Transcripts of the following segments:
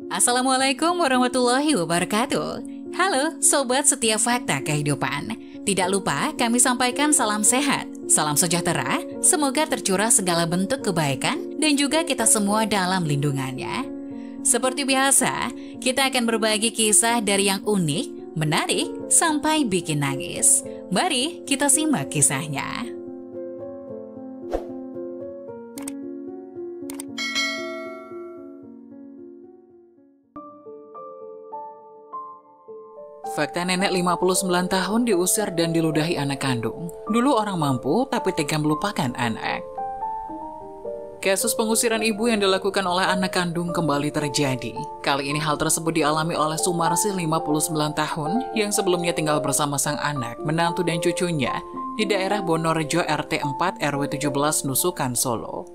Assalamualaikum warahmatullahi wabarakatuh. Halo Sobat Setia Fakta Kehidupan. Tidak lupa kami sampaikan salam sehat, salam sejahtera, semoga tercurah segala bentuk kebaikan dan juga kita semua dalam lindungannya. Seperti biasa, kita akan berbagi kisah dari yang unik, menarik, sampai bikin nangis. Mari kita simak kisahnya. Fakta nenek 59 tahun diusir dan diludahi anak kandung. Dulu orang mampu, tapi tega melupakan anak. Kasus pengusiran ibu yang dilakukan oleh anak kandung kembali terjadi. Kali ini hal tersebut dialami oleh Sumarsi 59 tahun yang sebelumnya tinggal bersama sang anak, menantu dan cucunya di daerah Bonorejo RT 4 RW 17 Nusukan, Solo.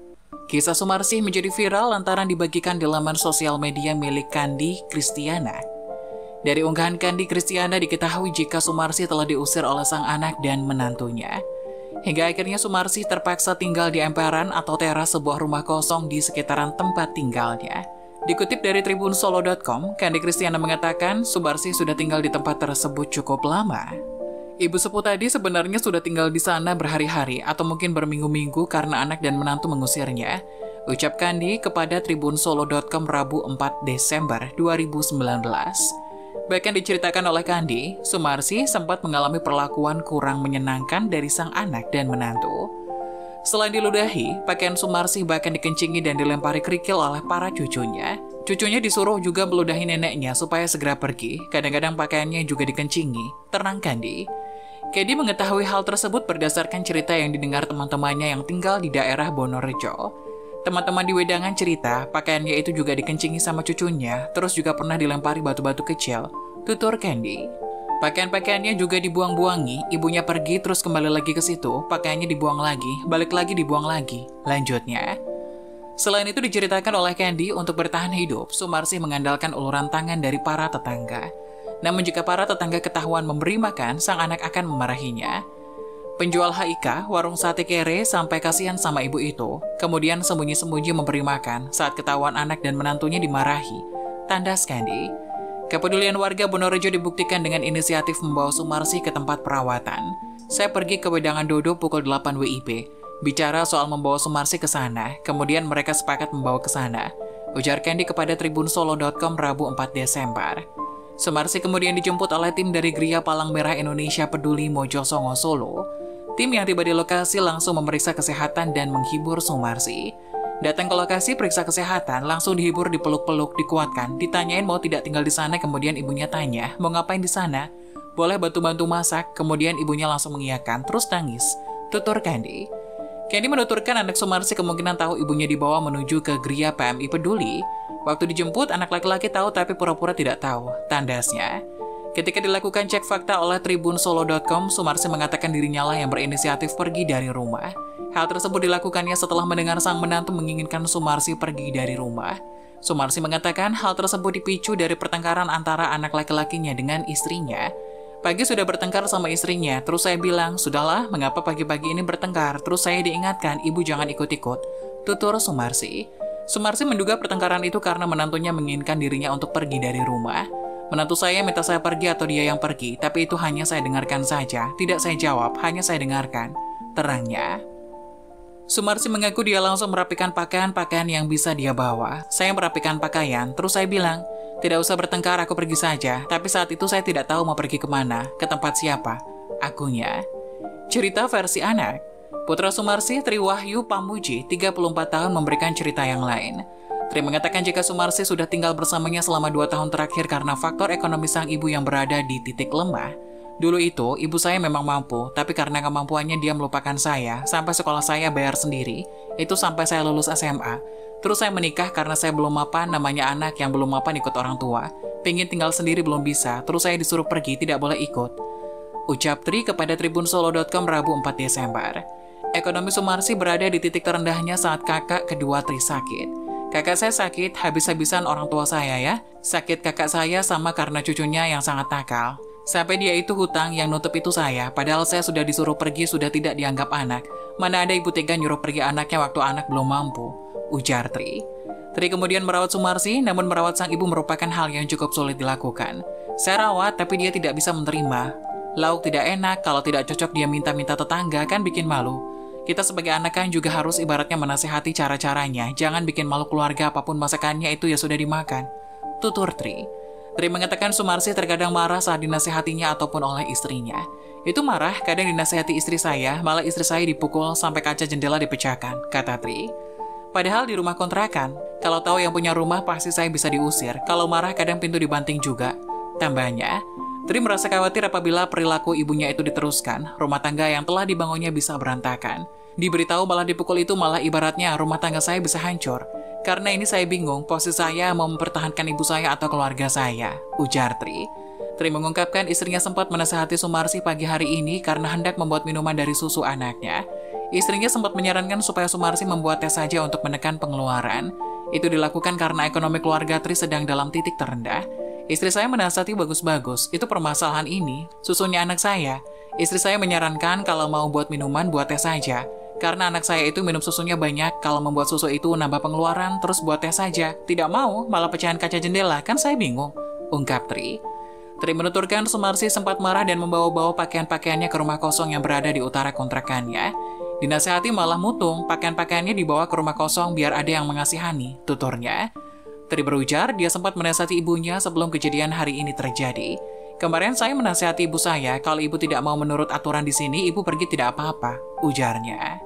Kisah Sumarsi menjadi viral lantaran dibagikan di laman sosial media milik Kandi Kristiana. Dari unggahan Kandi Kristiana diketahui jika Sumarsi telah diusir oleh sang anak dan menantunya. Hingga akhirnya Sumarsi terpaksa tinggal di emperan atau teras sebuah rumah kosong di sekitaran tempat tinggalnya. Dikutip dari tribunsolo.com, Kandi Kristiana mengatakan Sumarsi sudah tinggal di tempat tersebut cukup lama. Ibu sepuh tadi sebenarnya sudah tinggal di sana berhari-hari atau mungkin berminggu-minggu karena anak dan menantu mengusirnya. Ucap Kandi kepada tribunsolo.com Rabu 4 Desember 2019. Bahkan diceritakan oleh Kandi, Sumarsi sempat mengalami perlakuan kurang menyenangkan dari sang anak dan menantu. Selain diludahi, pakaian Sumarsi bahkan dikencingi dan dilempari kerikil oleh para cucunya. Cucunya disuruh juga meludahi neneknya supaya segera pergi, kadang-kadang pakaiannya juga dikencingi, terang Kandi. Kandi mengetahui hal tersebut berdasarkan cerita yang didengar teman-temannya yang tinggal di daerah Bonorejo. Teman-teman di wedangan cerita, pakaiannya itu juga dikencingi sama cucunya, terus juga pernah dilempari batu-batu kecil, tutur Kandi. Pakaian-pakaiannya juga dibuang-buangi, ibunya pergi terus kembali lagi ke situ, pakaiannya dibuang lagi, balik lagi dibuang lagi, lanjutnya. Selain itu diceritakan oleh Kandi untuk bertahan hidup, Sumarsi mengandalkan uluran tangan dari para tetangga. Namun jika para tetangga ketahuan memberi makan, sang anak akan memarahinya. Penjual HIK, warung sate kere, sampai kasihan sama ibu itu. Kemudian sembunyi-sembunyi memberi makan saat ketahuan anak dan menantunya dimarahi. Tandas Kandi. Kepedulian warga Bonorejo dibuktikan dengan inisiatif membawa Sumarsi ke tempat perawatan. Saya pergi ke wedangan Dodo pukul 8 WIB. Bicara soal membawa Sumarsi ke sana, kemudian mereka sepakat membawa ke sana. Ujar Kandi kepada tribunsolo.com Rabu 4 Desember. Sumarsi kemudian dijemput oleh tim dari Gria Palang Merah Indonesia Peduli Mojosongo, Solo. Tim yang tiba di lokasi langsung memeriksa kesehatan dan menghibur Sumarsi. Datang ke lokasi periksa kesehatan, langsung dihibur, dipeluk-peluk, dikuatkan, ditanyain mau tidak tinggal di sana, kemudian ibunya tanya, mau ngapain di sana? Boleh bantu-bantu masak, kemudian ibunya langsung mengiyakan, terus nangis. Tutur Kandi. Kandi menuturkan anak Sumarsi kemungkinan tahu ibunya dibawa menuju ke Gria PMI Peduli. Waktu dijemput, anak laki-laki tahu tapi pura-pura tidak tahu, tandasnya. Ketika dilakukan cek fakta oleh tribunsolo.com, Sumarsi mengatakan dirinya lah yang berinisiatif pergi dari rumah. Hal tersebut dilakukannya setelah mendengar sang menantu menginginkan Sumarsi pergi dari rumah. Sumarsi mengatakan hal tersebut dipicu dari pertengkaran antara anak laki-lakinya dengan istrinya. Pagi sudah bertengkar sama istrinya, terus saya bilang, sudahlah, mengapa pagi-pagi ini bertengkar? Terus saya diingatkan, ibu jangan ikut-ikut. Tutur Sumarsi. Sumarsi menduga pertengkaran itu karena menantunya menginginkan dirinya untuk pergi dari rumah. Menantu saya minta saya pergi atau dia yang pergi, tapi itu hanya saya dengarkan saja. Tidak saya jawab, hanya saya dengarkan. Terangnya. Sumarsi mengaku dia langsung merapikan pakaian-pakaian yang bisa dia bawa. Saya merapikan pakaian, terus saya bilang, tidak usah bertengkar, aku pergi saja. Tapi saat itu saya tidak tahu mau pergi kemana, ke tempat siapa. Akunya. Cerita versi anak. Putra Sumarsi, Triwahyu Pamuji, 34 tahun memberikan cerita yang lain. Tri mengatakan jika Sumarsi sudah tinggal bersamanya selama 2 tahun terakhir karena faktor ekonomi sang ibu yang berada di titik lemah. Dulu itu, ibu saya memang mampu, tapi karena kemampuannya dia melupakan saya, sampai sekolah saya bayar sendiri, itu sampai saya lulus SMA. Terus saya menikah karena saya belum mapan, namanya anak yang belum mapan ikut orang tua. Pengen tinggal sendiri belum bisa, terus saya disuruh pergi, tidak boleh ikut. Ucap Tri kepada tribunsolo.com Rabu 4 Desember. Ekonomi Sumarsi berada di titik terendahnya saat kakak kedua Tri sakit. Kakak saya sakit, habis-habisan orang tua saya ya. Sakit kakak saya sama karena cucunya yang sangat nakal. Sampai dia itu hutang yang nutup itu saya, padahal saya sudah disuruh pergi sudah tidak dianggap anak. Mana ada ibu tega nyuruh pergi anaknya waktu anak belum mampu, ujar Tri. Tri kemudian merawat Sumarsi, namun merawat sang ibu merupakan hal yang cukup sulit dilakukan. Saya rawat, tapi dia tidak bisa menerima. Lauk tidak enak, kalau tidak cocok dia minta-minta tetangga, kan bikin malu. Kita sebagai anak kan juga harus ibaratnya menasehati cara-caranya, jangan bikin malu keluarga apapun masakannya itu ya sudah dimakan. Tutur Tri. Tri mengatakan Sumarsi terkadang marah saat dinasehatinya ataupun oleh istrinya. Itu marah, kadang dinasehati istri saya, malah istri saya dipukul sampai kaca jendela dipecahkan, kata Tri. Padahal di rumah kontrakan, kalau tahu yang punya rumah pasti saya bisa diusir. Kalau marah kadang pintu dibanting juga. Tambahnya, Tri merasa khawatir apabila perilaku ibunya itu diteruskan, rumah tangga yang telah dibangunnya bisa berantakan. Diberitahu malah dipukul itu malah ibaratnya rumah tangga saya bisa hancur. Karena ini saya bingung, posisi saya mau mempertahankan ibu saya atau keluarga saya, ujar Tri. Tri mengungkapkan istrinya sempat menasihati Sumarsi pagi hari ini karena hendak membuat minuman dari susu anaknya. Istrinya sempat menyarankan supaya Sumarsi membuat teh saja untuk menekan pengeluaran. Itu dilakukan karena ekonomi keluarga Tri sedang dalam titik terendah. Istri saya menasihati bagus-bagus, itu permasalahan ini, susunya anak saya. Istri saya menyarankan kalau mau buat minuman, buat teh saja. Karena anak saya itu minum susunya banyak, kalau membuat susu itu nambah pengeluaran, terus buat teh saja. Tidak mau, malah pecahan kaca jendela, kan saya bingung, ungkap Tri. Tri menuturkan Sumarsi sempat marah dan membawa-bawa pakaian-pakaiannya ke rumah kosong yang berada di utara kontrakannya. Dinasehati malah mutung, pakaian-pakaiannya dibawa ke rumah kosong biar ada yang mengasihani, tuturnya. Tri berujar, dia sempat menasihati ibunya sebelum kejadian hari ini terjadi. Kemarin saya menasihati ibu saya, kalau ibu tidak mau menurut aturan di sini, ibu pergi tidak apa-apa, ujarnya.